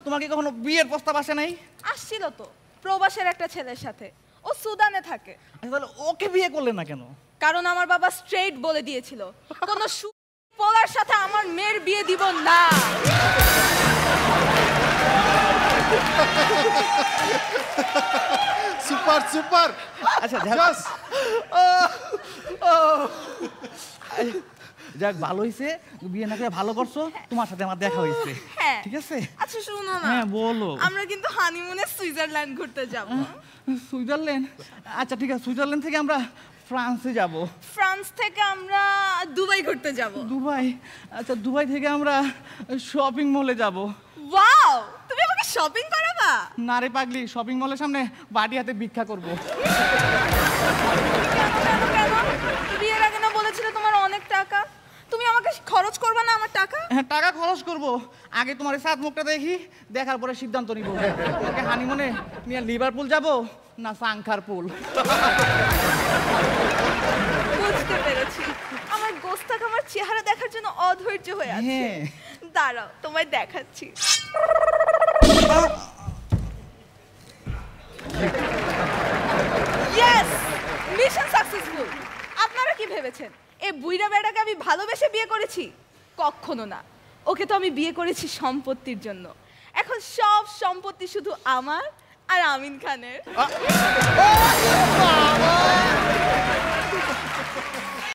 তোমার কি কখনো বিয়ের প্রস্তাব আসে নাই? আসছিল তো, প্রবাসের একটা ছেলের সাথে, ও সুদানে থাকে। তাহলে ওকে বিয়ে করলে না কেন? কারণ আমার বাবা স্ট্রেইট বলে দিয়েছিল কোন পোলার সাথে আমার মেয়ের বিয়ে দিব না। Super super. আচ্ছা যাক, ভালো হয়েছে বিয়ে না করে ভালো করছো, তোমার সাথে আমার দেখা হয়েছে। ঠিক আছে। আচ্ছা শোনো না। হ্যাঁ বলো। আমরা কিন্তু হানিমুনে সুইজারল্যান্ড ঘুরতে যাব। সুইজারল্যান্ড? আচ্ছা ঠিক আছে, সুইজারল্যান্ড থেকে আমরা ফ্রান্সে যাব। ফ্রান্স থেকে আমরা দুবাই ঘুরতে যাব। দুবাই? আচ্ছা দুবাই থেকে আমরা শপিং মলে যাব। ওয়াও, তুমি আমাকে শপিং করাবা? না রে পাগলি, শপিং মলের সামনে বাড়ি হাতে ভিক্ষা করব। কেন? বিয়ের আগে না বলেছিলে তোমার অনেক টাকা, তুমি আমাকে খরচ করবে না আমার টাকা? হ্যাঁ টাকা খরচ করব, আগে তোমার সাত মুখটা দেখি, দেখার পরে সিদ্ধান্ত নিব তোমাকে হানিমুনে নিয়ে লিভারপুল যাব না সাংখারপুল। বুঝতে পেরেছি, আমার গোস্তাক আমার চেহারা দেখার জন্য অধৈর্য হয়ে আছে। দাঁড়াও তোমায় দেখাচ্ছি। Yes, mission successful. আপনারা কি ভেবেছেন এই বুইড়া বেটাকে আমি ভালোবেসে বিয়ে করেছি? কখনো না, ওকে তো আমি বিয়ে করেছি সম্পত্তির জন্য। এখন সব সম্পত্তি শুধু আমার আর আমিন খানের।